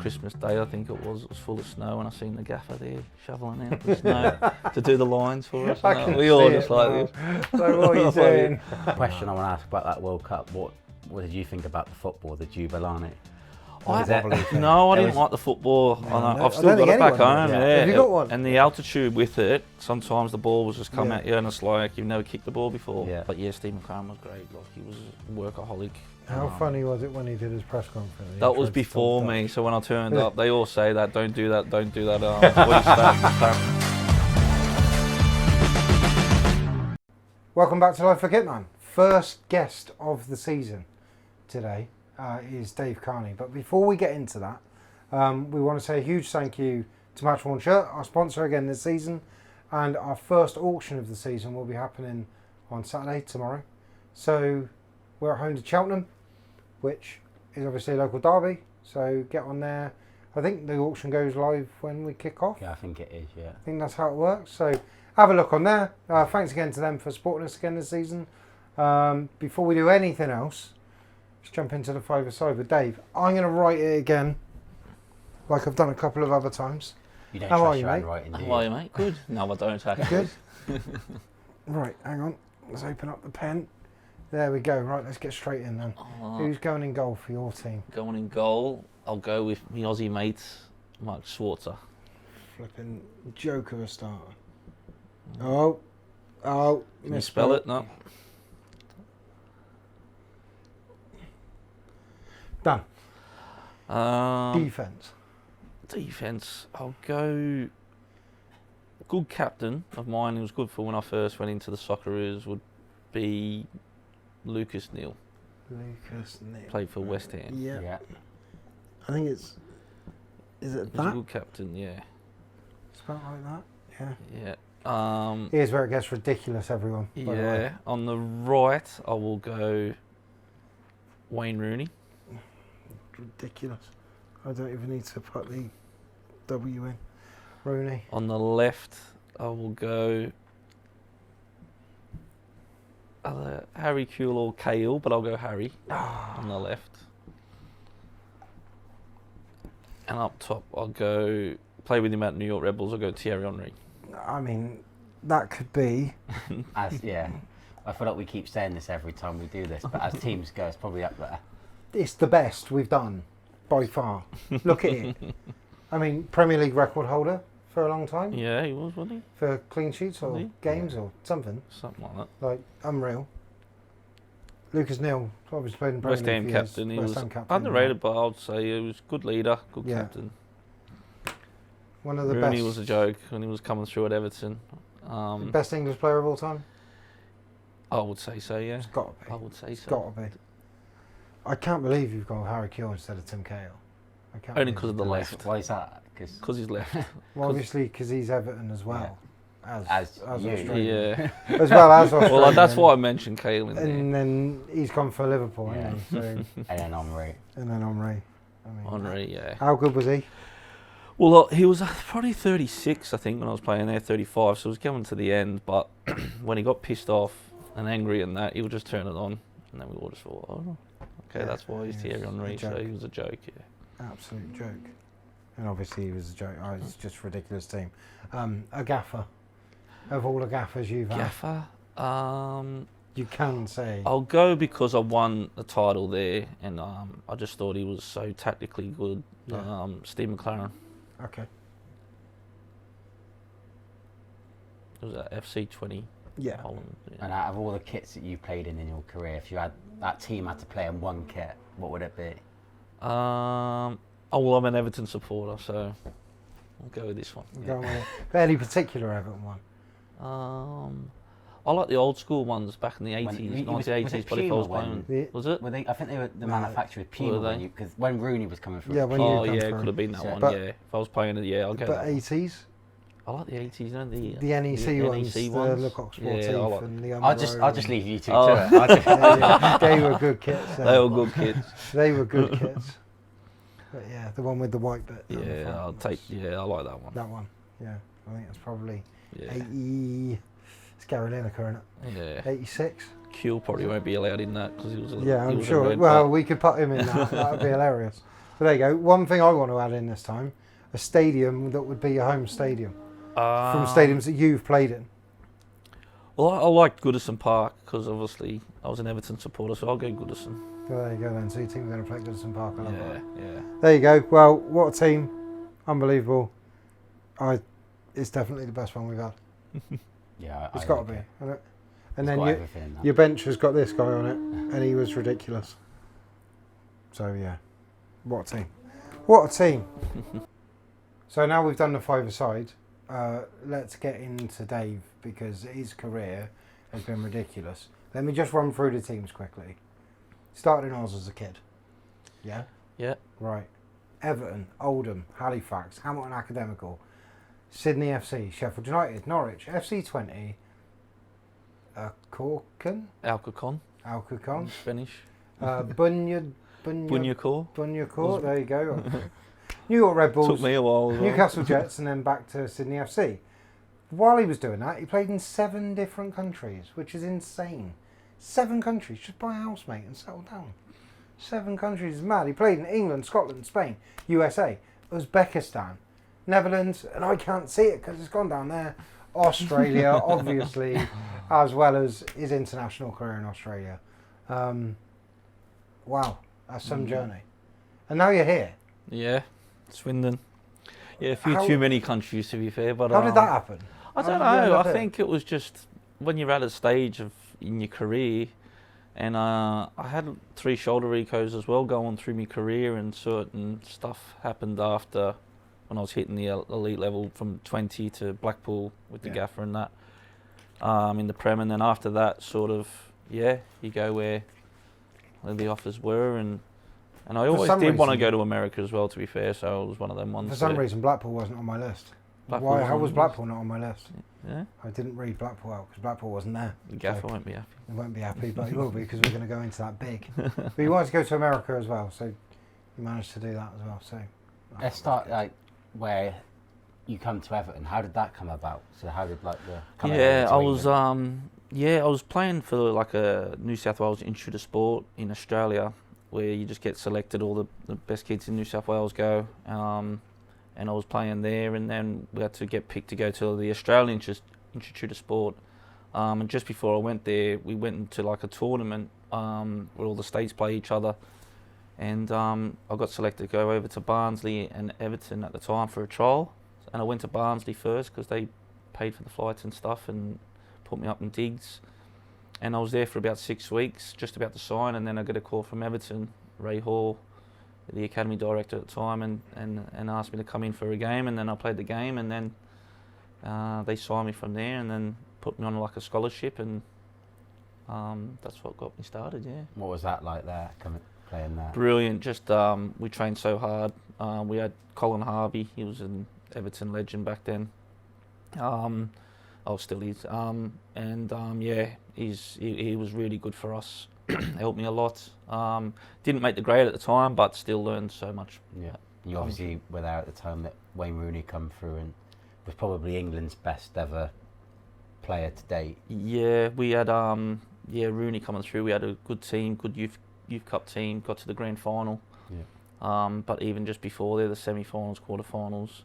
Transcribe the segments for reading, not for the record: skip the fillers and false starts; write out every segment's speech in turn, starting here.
Christmas Day, I think it was full of snow, and I seen the gaffer there shoveling out the snow to do the lines for us. We all just like this. So what are you doing? Question I want to ask about that World Cup. What did you think about the football, the Jubilani? I didn't like the football. I've still got it back home. Have you got one? And the altitude with it, sometimes the ball was just come at you, and it's like you've never kicked the ball before. Yeah. But yeah, Steve McLaren was great. Like, he was a workaholic. How funny was it when he did his press conference? That was before me, so when I turned up, they all say that, don't do that. What do you start? Welcome back to Life for Kitman. First guest of the season today is Dave Carney. But before we get into that, we want to say a huge thank you to Match Worn Shirt, our sponsor again this season. And our first auction of the season will be happening on Saturday, tomorrow. So we're at home to Cheltenham, which is obviously a local derby. So get on there. I think the auction goes live when we kick off. Yeah, I think it is, yeah. I think that's how it works. So have a look on there. Thanks again to them for supporting us again this season. Before we do anything else, let's jump into the five-a-side with Dave. I'm going to write it again, like I've done a couple of other times. You don't How trust are you, your mate? handwriting, do you? How are you, mate? Good. No, I don't actually. Good. Right, hang on. Let's open up the pen. There we go. Right, let's get straight in then. Who's going in goal for your team? Going in goal, I'll go with my Aussie mate, Mark Schwarzer. Flipping joke of a starter. Oh, Can you spell it? No. Done. Defence. I'll go. Good captain of mine, who was good for when I first went into the Socceroos, would be Lucas Neal. Played for West Ham. Yeah. I think it's. Is it He's that? a good captain, yeah. Spelled like that? Yeah. Yeah. Here's where it gets ridiculous, everyone. By the way. Yeah. On the right, I will go Wayne Rooney. Ridiculous. I don't even need to put the W in. Rooney. On the left, I will go either Harry Kewell or Cahill, but I'll go Harry on the left. And up top, I'll go play with him at New York Rebels. I'll go Thierry Henry. I mean, that could be. I feel like we keep saying this every time we do this, but as teams go, it's probably up there. It's the best we've done by far. Look at it. I mean, Premier League record holder for a long time. Yeah, he was, wasn't he? For clean sheets or games or something. Something like that. Like, unreal. Lucas Neal, obviously played in Premier West League Ham for captain. He years. was West Ham captain, underrated, but I'd say he was a good leader, good captain. One of the Rooney best. was a joke when he was coming through at Everton. Best English player of all time? I would say so, yeah. It's got to be. I would say It's so. got to be. I can't believe you've gone Harry Kewell instead of Tim Cahill. Only because of the left. Why is that? Because he's left. Well, obviously because he's Everton as well. As you. Australia. Yeah. As well as Australia. Well, that's why I mentioned Cahill in there. And then he's gone for Liverpool, hasn't he? So, And then Henry. I mean, Henry, yeah. how good was he? Well, he was probably 36, I think, when I was playing there, 35, so it was coming to the end, but when he got pissed off and angry and that, he would just turn it on, and then we all just thought, oh, okay, that's why he's Thierry Henry, so he was a joke, yeah. Absolute joke. And obviously he was a joke. It's just a ridiculous team. A gaffer. Of all the gaffers you've had. Gaffer? You can say. I'll go because I won the title there, and I just thought he was so tactically good. Yeah. Steve McLaren. Okay. It was at FC 20. Yeah. Holland. Yeah. And out of all the kits that you played in your career, if you had that team had to play in one kit, what would it be? Oh, well, I'm an Everton supporter, so I'll go with this one. Any particular Everton one? I like the old school ones back in the 80s, 1980s, but if I was playing... Was it? Were they, I think they were the manufacturer Puma, because when Rooney was coming through. Yeah, when you it could have been that one, yeah. If I was playing it, I'll go But that 80s? I like the 80s, you know, the NEC ones, the Le Coq Sportif like and the I'll just leave you two to it. They were good kits. They were good kids. They were good kits. But yeah, the one with the white bit. Yeah, I like that one. That one, yeah. I think it's probably 80... It's Gary Lineker, isn't it? Yeah. 86? Q probably won't be allowed in that because he was a... Yeah, he I'm was sure. a red Well, butt. we could put him in that. That would be hilarious. But there you go. One thing I want to add in this time, a stadium that would be your home stadium. From stadiums that you've played in. Well, I liked Goodison Park because obviously I was an Everton supporter, so I'll go Goodison. Well, there you go then. So your team's going to play Goodison Park. I love that. Yeah. There you go. Well, what a team. Unbelievable. It's definitely the best one we've had. Yeah, It's got to be. Hasn't it? And It's then got everything in that. your bench has got this guy on it, and he was ridiculous. So, yeah. What a team. What a team. So now we've done the five-a-side. Let's get into Dave, because his career has been ridiculous. Let me just run through the teams quickly. Started in Oz as a kid. Yeah? Yeah. Right. Everton, Oldham, Halifax, Hamilton Academical, Sydney FC, Sheffield United, Norwich, FC 20, Corkin, Alcacon, Spanish, Bunyakor. Bunyakor, there you go. New York Red Bulls, Took me a while as well. Newcastle Jets, and then back to Sydney FC. While he was doing that, he played in 7 different countries, which is insane. 7 countries, just buy a house, mate, and settle down. 7 countries is mad. He played in England, Scotland, Spain, USA, Uzbekistan, Netherlands, and I can't see it because it's gone down there. Australia, obviously, as well as his international career in Australia. Wow, that's some journey. And now you're here. Yeah, Swindon. Yeah, a few too many countries to be fair. But how did that happen? I don't know. I think it was just when you're at a stage in your career, and I had 3 shoulder recos as well going through my career, and certain stuff happened after when I was hitting the elite level from 20 to Blackpool with the gaffer and that in the Prem, and then after that you go where the offers were, and I always did want to go to America as well, to be fair, so it was one of them ones. For some reason Blackpool wasn't on my list. Why? How was Blackpool not on my list? Yeah, I didn't read Blackpool out because Blackpool wasn't there. the gaffer won't be happy. He won't be happy, but he will be because we're going to go into that big. But he wanted to go to America as well, so he managed to do that as well. So Let's start where you come to Everton. How did that come about? So how did the coming over to I was playing for like a New South Wales Institute of Sport in Australia, where you just get selected. All the best kids in New South Wales go. And I was playing there, and then we had to get picked to go to the Australian Institute of Sport. And just before I went there, we went into like a tournament where all the states play each other. And I got selected to go over to Barnsley and Everton at the time for a trial. And I went to Barnsley first because they paid for the flights and stuff and put me up in digs. And I was there for about 6 weeks, just about to sign, and then I got a call from Everton, Ray Hall, the academy director at the time, and asked me to come in for a game, and then I played the game, and then they signed me from there, and then put me on like a scholarship, and that's what got me started. Yeah. What was that like there, playing there? Brilliant. Just we trained so hard. We had Colin Harvey. He was an Everton legend back then. Still is. He was really good for us. Helped me a lot. Didn't make the grade at the time, but still learned so much. Yeah, you obviously were there at the time that Wayne Rooney come through and was probably England's best ever player to date. Yeah, we had Rooney coming through. We had a good team, good youth cup team. Got to the grand final. Yeah. But even just before there, the semi-finals, quarter-finals,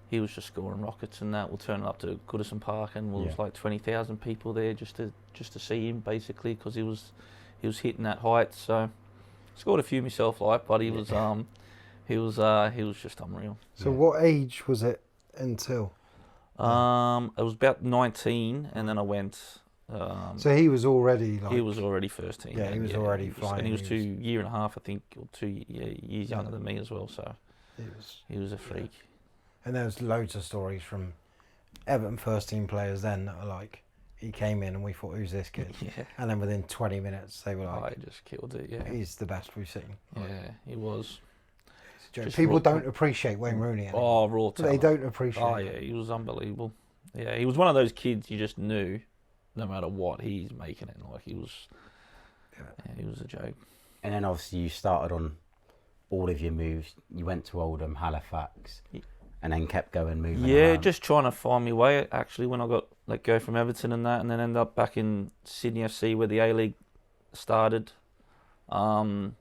he was just scoring rockets, and that. We'll turn it up to Goodison Park, and there was like 20,000 people there just to see him, basically, because he was hitting that height. So scored a few myself, but he was just unreal. So what age was it until? It was about 19, and then I went. So he was already he was already first team. Yeah, he was already flying. And he was 2 year and a half, I think, or 2 years younger than me as well. So he was a freak. And there's loads of stories from Everton first team players then that are like, he came in and we thought, who's this kid? Yeah. And then within 20 minutes they were like, I just killed it. Yeah, he's the best we've seen. Yeah, he was. People don't appreciate Wayne Rooney anymore. Raw talent. They don't appreciate. Oh yeah, he was unbelievable. Yeah, he was one of those kids you just knew, no matter what, he's making it. Like he was a joke. And then obviously you started on all of your moves. You went to Oldham, Halifax. And then kept going, moving around. Just trying to find my way, actually, when I got let go from Everton and that, and then ended up back in Sydney FC where the A-League started. And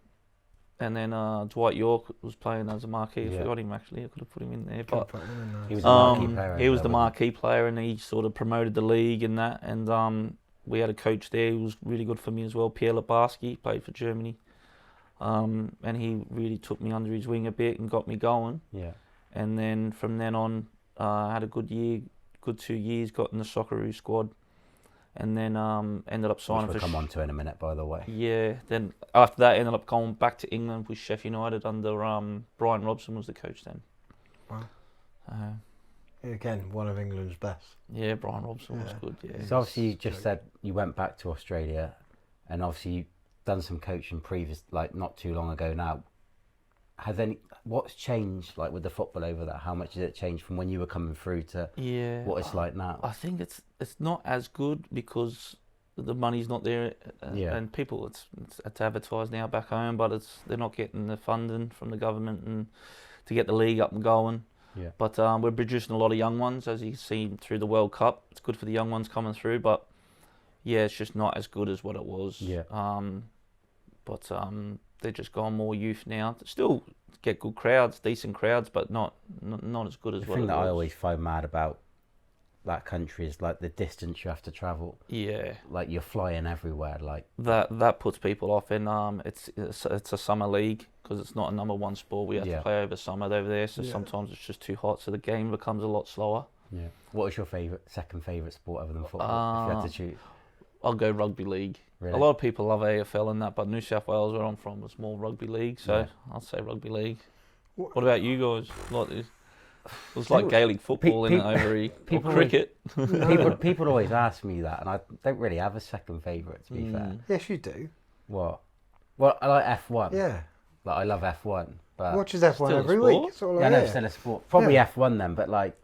And then Dwight York was playing as a marquee. I Yeah. forgot him actually. I could have put him in there, Could but put him in there. He was the marquee player. he was the wasn't marquee player, and he sort of promoted the league and that. And we had a coach there who was really good for me as well, Pierre Lebarski, played for Germany. And he really took me under his wing a bit and got me going. Yeah. And then from then on, I had a good 2 years, got in the Socceroo squad, and then ended up signing Which for. we'll come on to in a minute, by the way. Yeah. Then after that, ended up going back to England with Sheffield United under Brian Robson was the coach then. Wow. Again, one of England's best. Yeah, Brian Robson was good. Yeah. So obviously you just said you went back to Australia, and obviously you've done some coaching previous, like not too long ago now. What's changed like with the football over there? How much did it change from when you were coming through to what it's like now? I think it's not as good because the money's not there, and people it's advertised now back home, but they're not getting the funding from the government and to get the league up and going. Yeah. But we're producing a lot of young ones, as you can see through the World Cup. It's good for the young ones coming through, but yeah, it's just not as good as what it was. Yeah. But they're just gone more youth now. Still get good crowds, decent crowds, but not as good as what it was. The thing that I always find mad about that country is like the distance you have to travel. Yeah. Like you're flying everywhere. Like that puts people off. And it's a summer league because it's not a number one sport. We have to play over summer over there, so sometimes it's just too hot. So the game becomes a lot slower. Yeah. What is your second favourite sport other than football? If you had to choose, I'll go rugby league. Really? A lot of people love AFL and that, but New South Wales, where I'm from, was more rugby league. So I'll say rugby league. What about you guys? Like this? It was like Gaelic football in it over here. Or cricket. people always ask me that, and I don't really have a second favourite, to be fair. Yes, you do. What? Well, I like F1. Yeah. Like I love F1. But Watches F1 still a every sport. week. It's all yeah, like, no, still a sport. Probably F1 then, but like,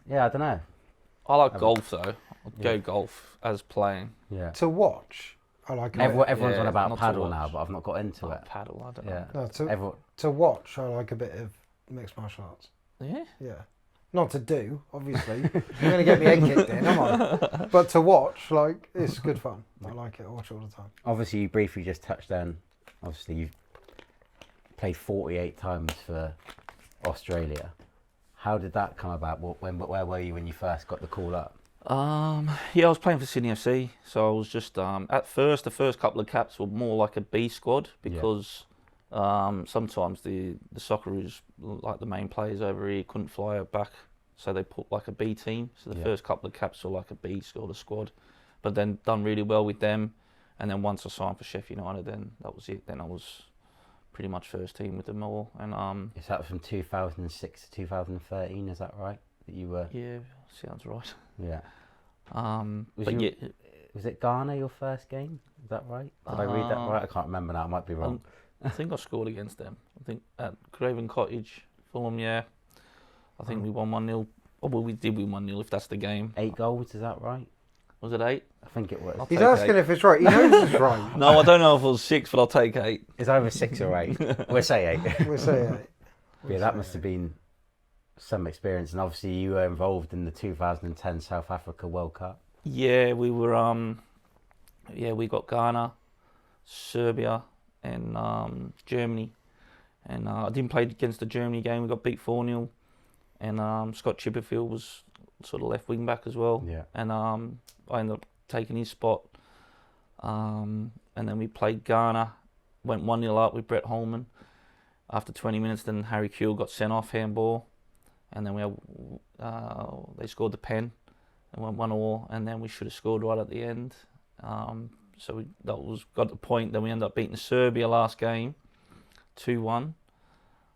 yeah, I don't know. I like golf though. I'd go golf as playing. Yeah. To watch, I like it. Everyone's on Yeah, about not to paddle watch. now, but I've not got into it. Paddle, I don't Yeah. know. No, to watch, I like a bit of mixed martial arts. Yeah. Yeah. Not to do, obviously. You're going to get me head kicked in, am I? But to watch, like, it's good fun. I like it. I watch it all the time. Obviously, you briefly just touched on, obviously, you've played 48 times for Australia. How did that come about? Where were you when you first got the call up? Yeah, I was playing for Sydney FC, so I was just at first the first couple of caps were more like a B squad because sometimes the Socceroos, like the main players over here, couldn't fly back, so they put like a B team. So the first couple of caps were like a B sort of squad, but then done really well with them, and then once I signed for Sheffield United, then that was it. Then I was pretty much first team with them all, and Is that from 2006 to 2013? Is that right? That you were? yeah, sounds right. Yeah. Was it Ghana your first game? Is that right? Did I read that right? I can't remember now. I might be wrong. I think I scored against them. I think at Craven Cottage, Fulham. Yeah, I think we won 1-0. Oh, well, we did win 1-0 if that's the game. 8 goals, is that right? Was it 8? I think it was. He's asking if it's right. He knows it's right. No, I don't know if it was 6, but I'll take 8. It's either 6 or 8. We'll say 8. We'll say 8. Yeah, that must have been some experience. And obviously you were involved in the 2010 South Africa World Cup. Yeah, we were. We got Ghana, Serbia, and Germany. And I didn't play against the Germany game. We got beat 4-0. And Scott Chipperfield was sort of left wing back as well. Yeah. And I ended up taking his spot. And then we played Ghana, went 1-0 up with Brett Holman. After 20 minutes, then Harry Kewell got sent off handball, and then they scored the pen, and went 1-1, and then we should have scored right at the end. So got the point. Then we ended up beating Serbia last game, 2-1.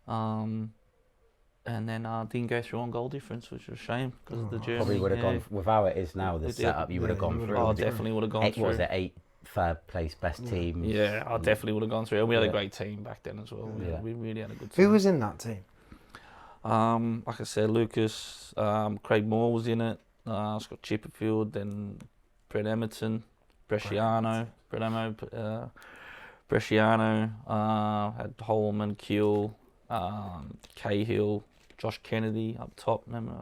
And then didn't go through on goal difference, which was a shame because of the Germany. Probably would have gone with how it is now. The setup, you would have gone through. I definitely would have gone through. What was it? 8 third place best teams. Yeah, I definitely would have gone through. And we had a great team back then as well. Yeah. We really had a good team. Who was in that team? Like I said, Lucas, Craig Moore was in it. Scott Chipperfield, then Brett Emerton, Bresciano, had Holman, Kewell, Cahill, Josh Kennedy up top, remember?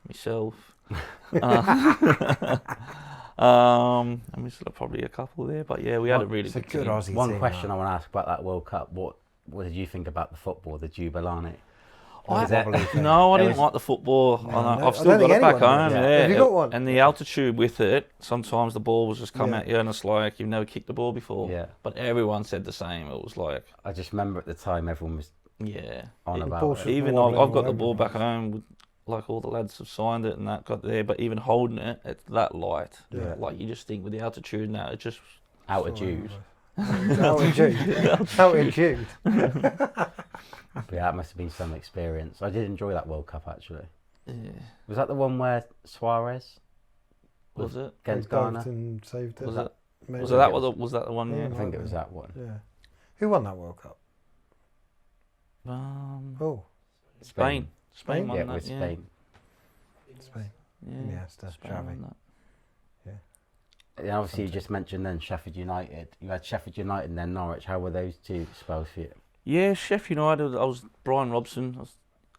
Myself. And we still have probably a couple there, but yeah, we had a really It's a good good team. Aussie One team, question that. I want to ask about that World Cup: what did you think about the football, the Jubilani? I Is it- No, I There didn't was- like the football. No, I no, I've I still don't got it think back anyone home. does. Yeah, Have you got one? And the altitude with it, sometimes the ball was just come Yeah. at you, and it's like you've never kicked the ball before. Yeah. But everyone said the same. It was like, I just remember at the time everyone was yeah. on It- about ball it. should- Even wobbling I've got all the over ball the back place. home. Like all the lads have signed it and that got there, but even holding it, it's that light. Yeah. Like you just think with the altitude now, it just Altitude. Altitude. But yeah, that must have been some experience. I did enjoy that World Cup actually. yeah. Was that the one where Suarez Was it? against He dived Ghana? and saved it. Was it? Maybe. Was that the one? Yeah. Yeah. I think it was that one. Yeah. Who won that World Cup? Oh, Spain. Spain Spain? won Yeah, that. with yeah. Spain. Spain. Yeah. Iniesta, Spain Xavi. won that. And obviously, you just mentioned then Sheffield United. You had Sheffield United and then Norwich. How were those two spells for you? Yeah, Sheffield United. I was Brian Robson,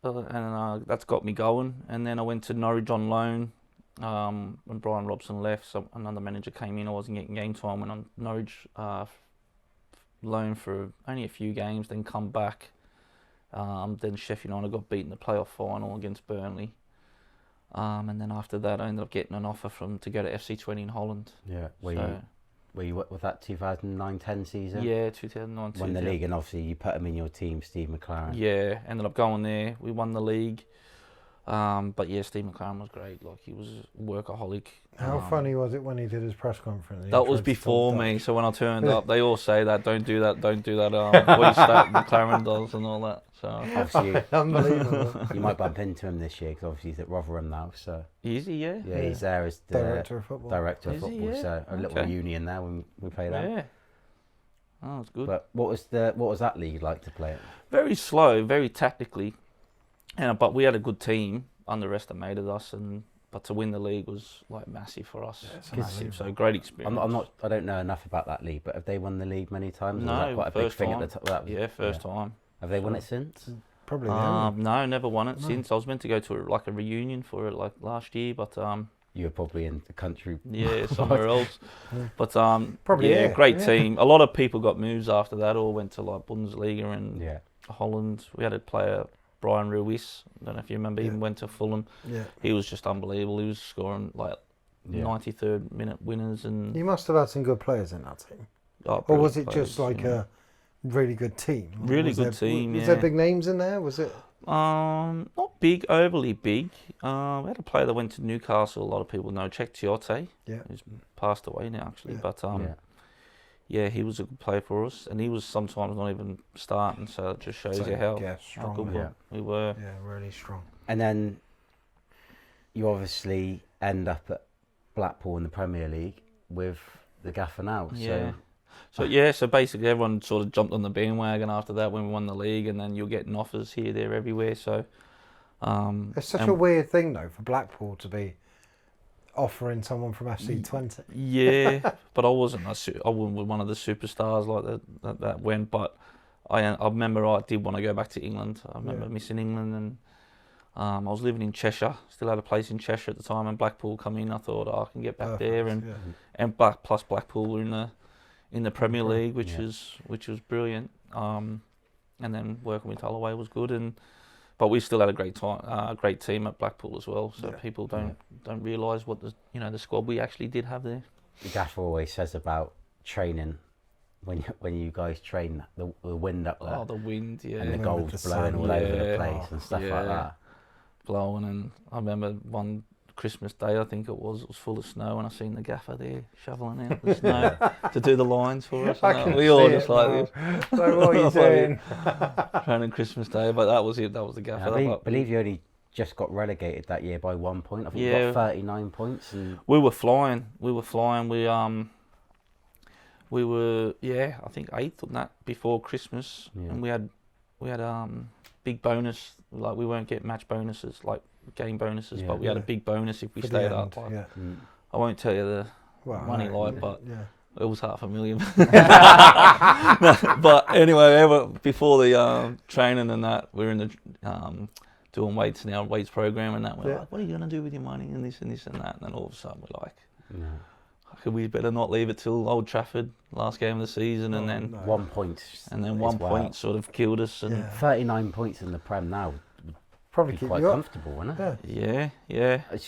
and that's got me going. And then I went to Norwich on loan. When Brian Robson left, so another manager came in. I wasn't getting game time. Went on Norwich loan for only a few games, then come back. Then Sheffield United got beaten in the playoff final against Burnley. And then after that, I ended up getting an offer to go to FC20 in Holland. Yeah. Were you with that 2009-10 season? Yeah, 2009. Won the league, and obviously you put him in your team, Steve McLaren. Yeah, ended up going there. We won the league. But yeah, Steve McLaren was great. Like, he was a workaholic. how funny was it when he did his press conference? He That was tried to before talk me. Dutch. So when I turned up, they all say that, don't do that. What you start McLaren does and all that. So Obviously, Unbelievable. you might bump into him this year because obviously he's at Rotherham now. So easy, yeah. yeah, he's there as the Director of football. director of Is he? football. Yeah. So a little Okay. reunion there when we play that. Yeah. Oh, it's good. But what was that league like to play at? Very slow, very tactically, but we had a good team. Underestimated us, but to win the league was like massive for us. it's Massive, so great experience. I don't know enough about that league, but have they won the league many times? Or was No, that quite a big first thing time. at the top? Yeah, first time. Have they won it since? Probably the only. No, never won it No. since. I was meant to go to a reunion for it like last year, but You were probably in the country. yeah, somewhere else. Yeah. But Probably, yeah, yeah, great yeah. team. A lot of people got moves after that. All went to like Bundesliga and Yeah. Holland. We had a player, Brian Ruiz. I don't know if you remember. He Yeah. went to Fulham. Yeah. He was just unbelievable. He was scoring like Yeah. 93rd minute winners and. You must have had some good players in that team. Oh, Or was it brilliant just players, like yeah. a really good team? Really Was good there- team, Was there yeah. big names in there? Was it? Not big, overly big. We had a player that went to Newcastle. A lot of people know, Czech Tiote. Yeah. Who's passed away now, actually. Yeah. But Yeah. yeah, he was a good player for us, and he was sometimes not even starting. So it just shows So, you how, yeah, how strong. good Yeah. we were. Yeah, really strong. And then you obviously end up at Blackpool in the Premier League with the gaffer now. Yeah. So basically, everyone sort of jumped on the bandwagon after that when we won the league, and then you're getting offers here, there, everywhere. So It's such and- a weird thing, though, for Blackpool to be offering someone from FC20. Yeah, but I wasn't one of the superstars like that went. But I remember I did want to go back to England. I remember Yeah. missing England, and I was living in Cheshire. Still had a place in Cheshire at the time, and Blackpool come in. I thought I can get back there, and yeah. Blackpool were in the Premier League, which Yeah. was brilliant. And then working with Holloway was good, but we still had a great time, great team at Blackpool as well. So Yeah. people don't realise what the squad we actually did have there. The gaffer always says about training when you guys train, the wind up there Oh, the wind, yeah, and the Wind goals with the blowing sun, all over the yeah. place and stuff like Yeah. that. blowing. And I remember one Christmas day, I think it was full of snow, and I seen the gaffer there shoveling out the snow to do the lines for us. I And can we all see just it like now. this. So what are you doing? Training Christmas Day, but that was it. That was the I gaffer. believe you only just got relegated that year by 1 point. I think you Yeah. got 39 points. And We were flying. We were I think 8th on that before Christmas, Yeah. and we had big bonus. Like, we weren't getting match bonuses, like game bonuses, Yeah. but we had a Yeah. big bonus if we For the stayed end, up. Like, yeah. I won't tell you the Well, money, no, like, but yeah. it was $500,000. No, but anyway, before the training and that, we were in the doing weights in our weights program and that. We're Yeah. like, what are you gonna do with your money and this and this and that? And then all of a sudden we're like, no. we better not leave it till Old Trafford, last game of the season, and then 1 point. and then 1 point sort of killed us. And 39 points in the Prem now would Probably be keep quite you up. comfortable, wouldn't it? Yeah. yeah. I'm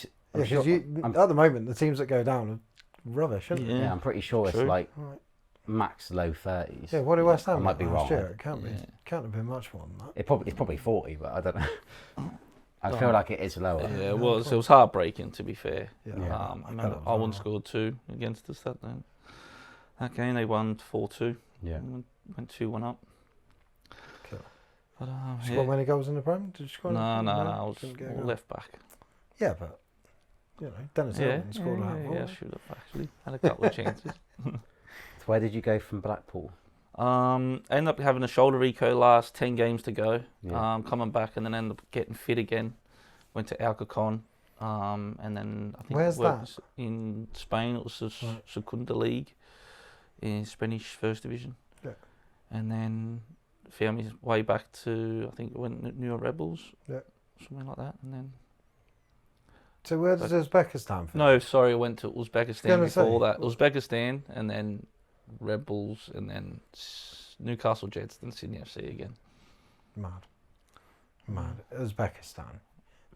Because sure- at the moment, the teams that go down are rubbish, aren't they? Yeah. Yeah, I'm pretty sure it's True. like Right. max low 30s. Yeah, what did West Ham I might get be last wrong. year? It can't be. Yeah. Can't have been much more than that. It's probably 40, but I don't know. I feel like it is lower. Yeah, it was. It was heartbreaking, to be fair. Yeah. I remember Owen scored 2 against us that game. They won 4-2. Yeah. Went 2-1 up. Cool. But, Did you score many goals in the Prem? Did you score? no, anything? I was Didn't get a more goal. left back. Yeah, but Dennis Irwin scored a hat. I should have actually had a couple of chances. So where did you go from Blackpool? Ended up having a shoulder reco last 10 games to go. Yeah. Coming back and then ended up getting fit again. Went to Alcacon. And then I think Where's worked in Spain. It was the Right. Segunda League in Spanish First Division. Yeah. And then found my way back to, I think it went New York Rebels. Yeah. Something like that. And then So where does Uzbekistan fit? no, sorry, I went to Uzbekistan gonna before say. that. Uzbekistan and then Rebels and then Newcastle Jets, then Sydney FC again. Mad. Uzbekistan.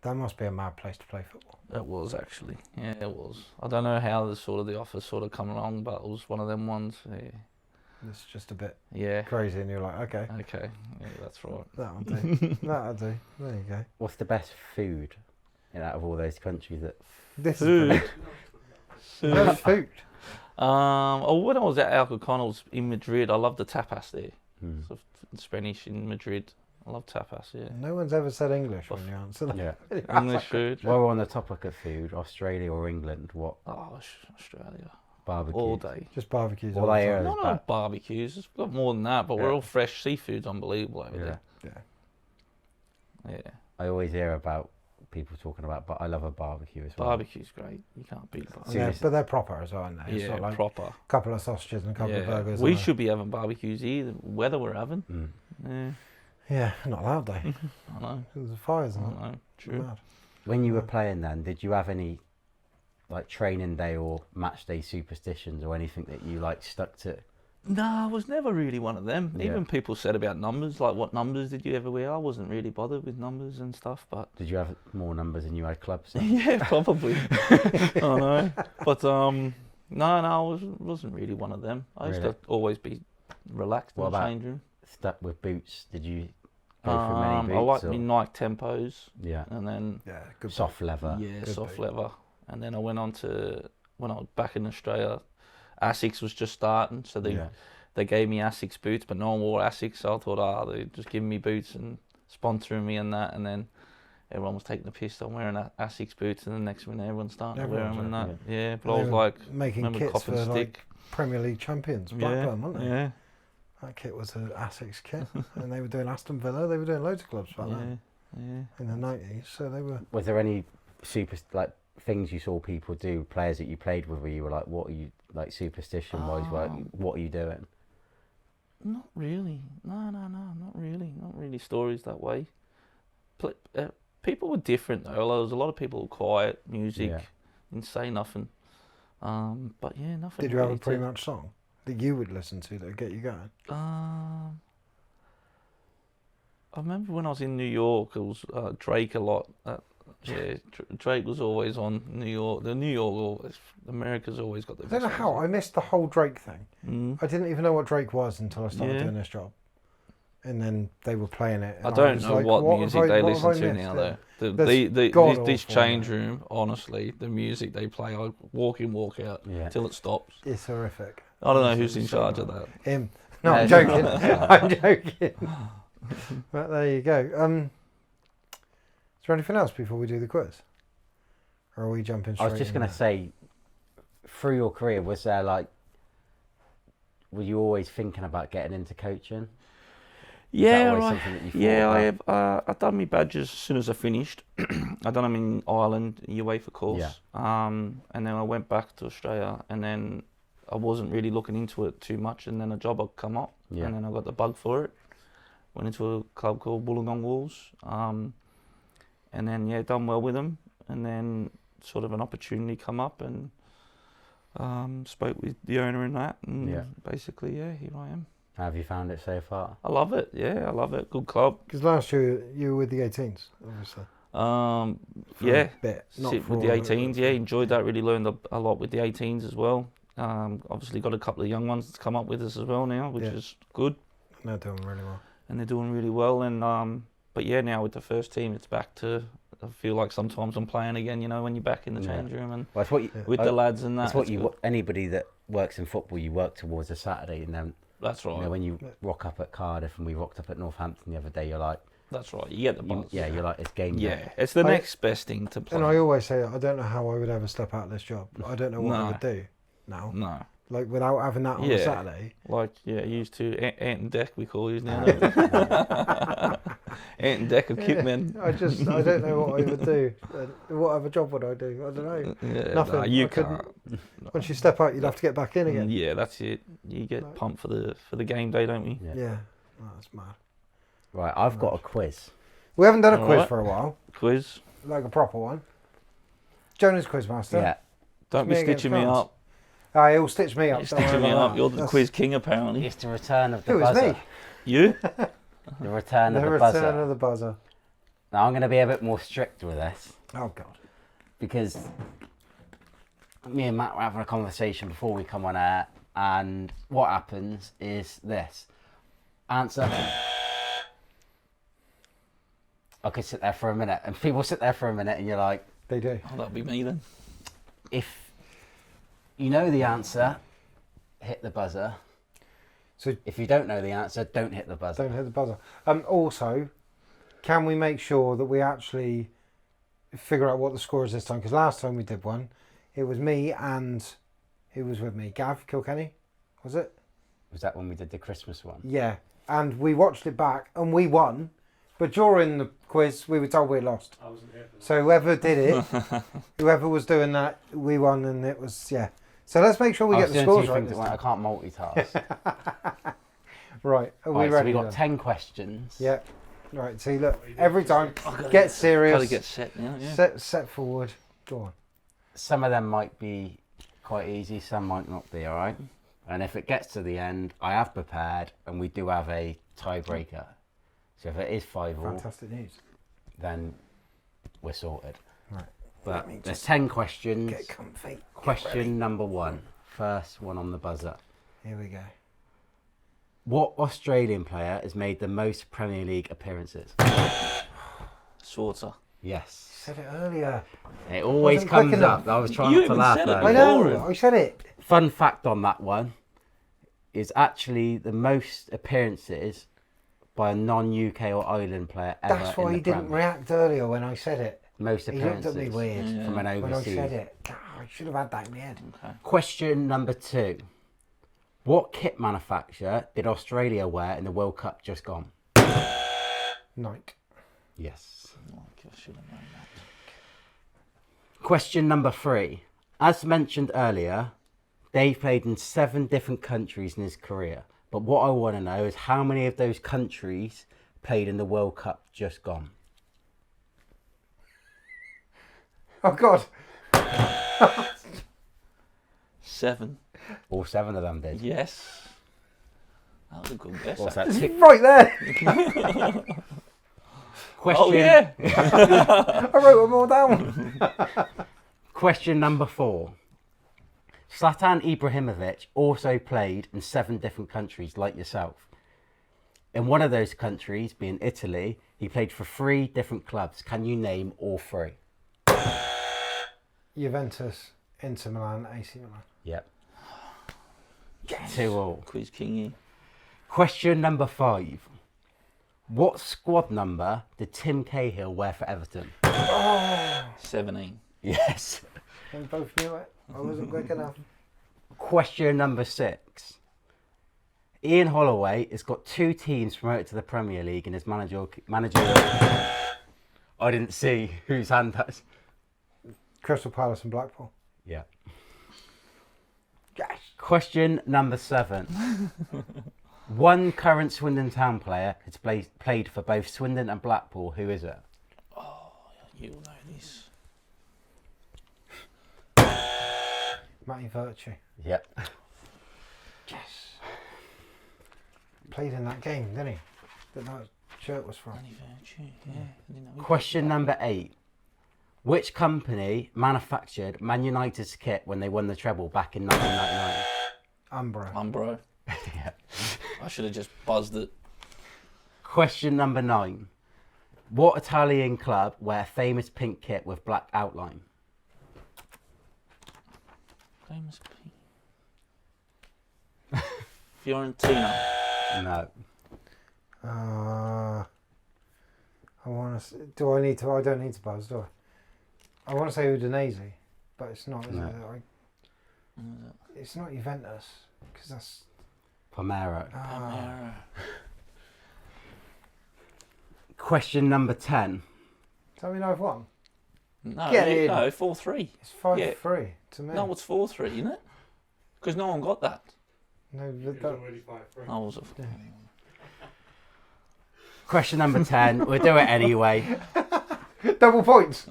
That must be a mad place to play football. It was actually, yeah, it was. I don't know how the offers sort of come along, but it was one of them ones. It's just a bit Yeah. crazy, and you're like, okay, Okay. Yeah, that's right. that'll do. That'll do. There you go. What's the best food out of all those countries? This Food. is brilliant. Food. When I was at Alcacon, I was in Madrid. I loved the tapas there. Hmm. So Spanish in Madrid. I love tapas. Yeah. No one's ever said English when you answer that. Yeah. English food. While we're on the topic of food, Australia or England, what Australia. barbecues? All day. Just barbecues. All all I the hear time. is Not barbecues. It's got more than that, but we're Yeah. all fresh. Seafood's unbelievable over Yeah. there. Yeah. I always hear about people talking about, but I love a barbecue as well. Barbecue's great. You can't beat And barbecue. they're- Seriously. but they're proper as well, aren't they? It's Yeah, not like proper. a couple of sausages and a couple of burgers. We and should be having barbecues here. The weather we're having. Mm. Yeah, Yeah, not allowed though. I know. There's fires I and that. know. True. Mad. When you were Yeah. playing then, did you have any like training day or match day superstitions or anything that you like stuck to? No, I was never really one of them. Yeah. Even people said about numbers, like what numbers did you ever wear? I wasn't really bothered with numbers and stuff, but Did you have more numbers than you had clubs? yeah, probably. I know. But no, I wasn't really one of them. I used Really? to always be relaxed What in the about change room. Stuck with boots? Did you go for many boots? I like or- my Nike Tempos, Yeah. and then Yeah, good. Soft leather. yeah, Good soft boot. leather. And then I went on to, when I was back in Australia, Asics was just starting, so they gave me Asics boots, but no one wore Asics, so I thought, they're just giving me boots and sponsoring me and that, and then everyone was taking the piss on wearing Asics boots, and the next minute everyone's starting to wear them and that. Everyone's Yeah, but And I they was were like, making remember kits Cop for and like Stick. Premier League champions, Yeah, Blackburn, weren't they? yeah, That kit was an Asics kit, and they were doing Aston Villa. They were doing loads of clubs back then yeah. in the 90s. So they were. Was there any things you saw people do, players that you played with, where you were like, what are you like superstition wise? What are you doing? Not really. No, not really. Not really stories that way. People were different though. There was a lot of people who were quiet, music, Yeah. didn't say nothing. But yeah, nothing. Did you have a really pre-match song that you would listen to that would get you going? I remember when I was in New York, it was Drake a lot. Drake was always on New York. America's always got the I best. don't know how I missed the whole Drake thing. Mm. I didn't even know what Drake was until I started Yeah. doing this job. And then they were playing it. I and don't was know like, what have music I- they what have listen I to missed? now, Yeah. though. That's god This awful, change yeah. room, honestly, the music they play, I walk in, walk out Yeah. till it stops. It's horrific. I don't know who's in It's so charge of bad. that. Him. No, I'm Yeah, joking. I'm joking. But there you go. Is there anything else before we do the quiz? Or are we jumping straight I was just going to in say, through your career, was there were you always thinking about getting into coaching? Yeah, always right. something that you thought Yeah, I about? have. I done my badges as soon as I finished. I done them in Ireland, UEFA course. Yeah. And then I went back to Australia, and then I wasn't really looking into it too much, and then a job had come up, Yeah. and then I got the bug for it. Went into a club called Wollongong Wolves, and then done well with them, and then sort of an opportunity come up, and Spoke with the owner and that, and Yeah. basically, yeah, here I am. How have you found it so far? I love it. Yeah, I love it. Good club. Because last year you were with the 18s, obviously. For Yeah, a bit, not sit for with the all of it, 18s. but- Yeah, enjoyed that. Really learned a lot with the 18s as well. Obviously got a couple of young ones that's come up with us as well now, which Yeah. is good, They're doing really well. and they're doing really well. And but yeah, now with the first team, it's back to. I feel like sometimes I'm playing again. You know, when you're back in the Yeah. change room and Well, it's what you, with the lads and that. That's what it's you. good. Anybody that works in football, you work towards a Saturday, and then That's right. you know when you rock up at Cardiff and we rocked up at Northampton the other day, you're like, That's right. You get the buzz. you're like, it's game Yeah, day. it's the I- next best thing to play. And I always say, I don't know how I would ever step out of this job. I don't know what I No. would do now. No, Like, without having that on a Yeah. Saturday. like used to Ant and Deck we call you now. Ant and Deck of Kitman. I don't know what I would do. What other job would I do? I don't know. Yeah, Nothing. nah, you I couldn't- can't. Once you step out, you'd have to get back in again. Yeah, that's it. You get pumped for the game day, don't we? Yeah. Yeah. Oh, that's mad. Right, I've got a quiz. We haven't done a All quiz right. for a while, Quiz. like a proper one. Jonah's quizmaster. Yeah. Don't be me against stitching me France. up. He'll stitch me up. You're don't worry stitching me about up. that. You're the That's- quiz king, apparently. It's the return of the It was buzzer. me. You? The return of The the return buzzer. of the buzzer. Now I'm going to be a bit more strict with this Oh, God. because me and Matt were having a conversation before we come on air, and what happens is this: answer. I could sit there for a minute, and people sit there for a minute, and you're like, They do. Oh, that'll be me then. if you know the answer, hit the buzzer. So If you don't know the answer, don't hit the buzzer. don't hit the buzzer. Also, can we make sure that we actually figure out what the score is this time? Because last time we did one, it was me and who was with me? Gav Kilkenny, was it? Was that when we did the Christmas one? Yeah. And we watched it back and we won. But during the quiz, we were told we lost. I wasn't here for that. So whoever did it, whoever was doing that, we won, and it was, yeah. So let's make sure we I get was the doing scores two right things this at once. I time. can't multitask. Right, are we Right, so ready we got then? 10 questions. Yeah. Right, see, look, every time, get serious, Gotta get set now, yeah. set forward. Go on. Some of them might be quite easy, some might not be, all right? And if it gets to the end, I have prepared, and we do have a tiebreaker. So if it is 5-5, Fantastic news. then we're sorted. Right. But Let me there's just 10 questions. Get comfy. Get ready. Question number 1. First one on the buzzer. Here we go. What Australian player has made the most Premier League appearances? Sworter. Yes. Said it earlier. It always Wasn't quick comes enough. up. I was trying You not to even laugh said it earlier. I Boring. know. I said it. Fun fact on that one is actually the most appearances by a non-UK or Ireland player ever That's in why the he didn't Premier. react earlier when I said it. Most He looked appearances at me weird Yeah. from an when I overseas. said it. I should have had that in my head. Okay. Question number 2. What kit manufacturer did Australia wear in the World Cup just gone? Nike. Yes. Oh, I should have known that. Question number 3. As mentioned earlier, Dave played in 7 different countries in his career. But what I want to know is how many of those countries played in the World Cup just gone? Oh, God. 7. All 7 of them did. Yes. That was a good guess. What's that? It's Tick- right there. Question, Oh yeah. I wrote them all down. Question number 4. Zlatan Ibrahimovic also played in 7 different countries like yourself. In one of those countries, being Italy, he played for 3 different clubs. Can you name all 3? Juventus, Inter Milan, AC Milan. Yep. Yes. 2 all. Quiz kingy. Question number 5. What squad number did Tim Cahill wear for Everton? 17. Yes. We both knew it. I wasn't quick enough. Question number 6. Ian Holloway has got 2 teams promoted to the Premier League in his manager. I didn't see whose hand that's. Crystal Palace and Blackpool. Yeah. Yes. Question number 7. One current Swindon Town player has played for both Swindon and Blackpool. Who is it? You'll know this. Matty Virtue. Yep. Yes. Played in that game, didn't he? That shirt was from. Matty Virtue, yeah. I didn't know he Question number 8. Which company manufactured Man United's kit when they won the treble back in 1999? Umbro. Umbro. Yeah. I should have just buzzed it. Question number 9. What Italian club wear famous pink kit with black outline? Famous P. Fiorentina. No. I want to. Do I need to? I don't need to buzz, do I? I want to say Udinese, but it's not. Is No. it? It's not Juventus because that's. Palmero. Palmero. Question number 10. Does that mean I've won? No, Get in. no, 4-3. It's 5-3 to me. No, it's 4-3, isn't it? Because no one got that. No, It was already 5-3. I was a Question number 10. We'll do it anyway. double points.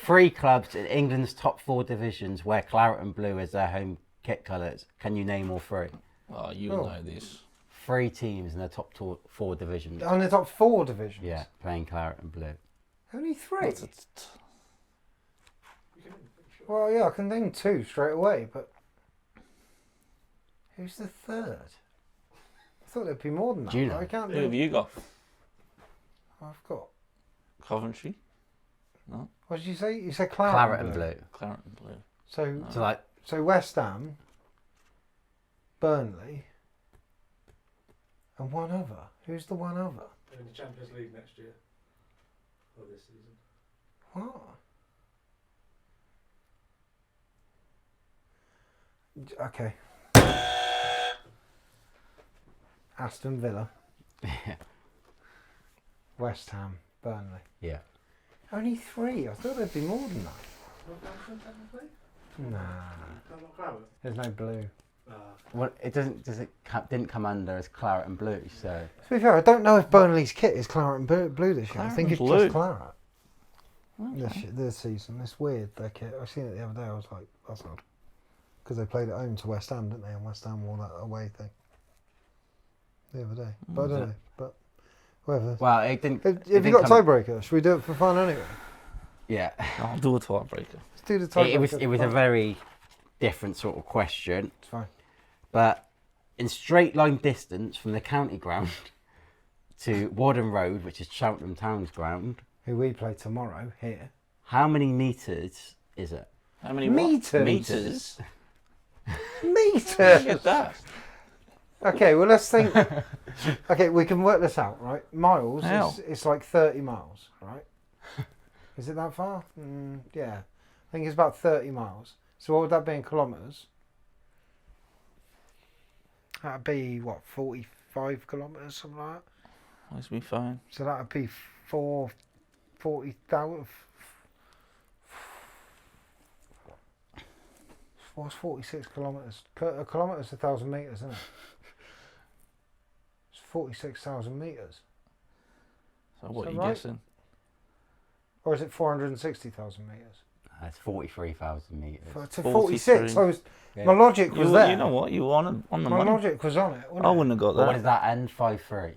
3 clubs in England's top 4 divisions wear claret and blue as their home kit colours. Can you name all 3? Oh, you Oh. know this. 3 teams in the top 4 divisions. On the top 4 divisions. Yeah, playing claret and blue. Only 3. That's Well, yeah, I can name 2 straight away, but who's the third? I thought there'd be more than that. Do you know? I can't Who have do. you got? I've got. Coventry? What did you say? You said claret, Claret and blue. Claret and blue. So, So like, so West Ham, Burnley, and one other. Who's the one other? They're in the Champions League next year. Or this season. What? Okay. Aston Villa, West Ham, Burnley. yeah. Only 3. I thought there'd be more than that. Northampton, technically? Nah. Not Claret? There's no blue. Well, it didn't come under as claret and blue, so To be fair, I don't know if Burnley's kit is claret and blue this year. I Claret think and it's blue. just claret Okay. this season. It's weird, their kit. I seen it the other day. I was like, that's odd. Because they played at home to West Ham, didn't they? And West Ham wore that away thing the other day. But I don't know. But whatever. well, it didn't. Have you got a tiebreaker? Should we do it for fun anyway? Yeah. I'll do a tiebreaker. Let's do the tiebreaker. It was a very different sort of question, It's fine. but in straight line distance from the county ground to Warden Road, which is Cheltenham Town's ground, Who we play tomorrow here. how many metres is it? How many Meters? Meters? Meters! Get that. Okay, well let's think. Okay, we can work this out, right? Miles, How? it's like 30 miles, right? Is it that far? Yeah. I think it's about 30 miles. So what would that be in kilometres? That'd be, what, 45 kilometres, something like that? Must be fine. So that would be 40,000. What's 46 kilometres? A kilometre's 1,000 metres, isn't it? It's 46,000 metres. So what that are you right? guessing? Or is it 460,000 metres? It's 43,000 metres. To 43. 46. I was, Yeah. my logic was You, there. you know what? You were on the My money. logic was on it. I wouldn't have got What that. did that end? 5-3?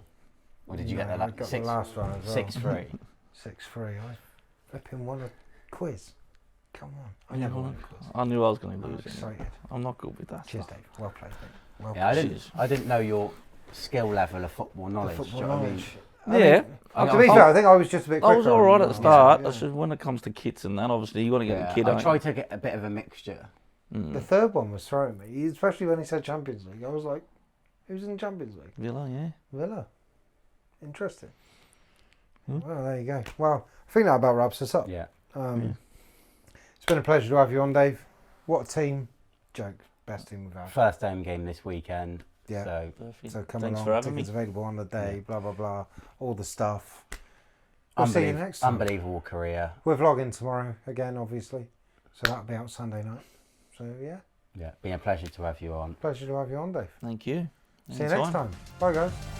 Or did you get No, the I got six? the last one as well. 6-3. 6-3. I flipping won a quiz. Come on. I Yeah, never well, won a quiz. I knew I was going to I'm lose. It. excited. I'm not good with that. Cheers, stuff. Dave. Well played, mate. Well Yeah, played. I didn't know your skill level of football knowledge. The do football you know what I mean? knowledge. Yeah. To be fair, I think I was just a bit I was quicker all on right at the that. start. Yeah. That's just when it comes to kits and that. Obviously, you want to get Yeah, the kid I out. tried to get a bit of a mixture. The third one was throwing me, especially when he said Champions League. I was like, who's in Champions League? Villa, yeah. Villa. Interesting. Hmm. Well, there you go. Well, I think that about wraps us up. Yeah. It's been a pleasure to have you on, Dave. What a team. Joke. Best team we've had. First home game this weekend. Yeah. So Perfect. So come Thanks along. for having me. Tickets available on the day. Yeah. Blah, blah, blah. All the stuff. We'll see you next time. Unbelievable career. We're vlogging tomorrow again, obviously. So that'll be out Sunday night. So, yeah. Yeah. Been a pleasure to have you on. Pleasure to have you on, Dave. Thank you. See you next time. Bye, guys.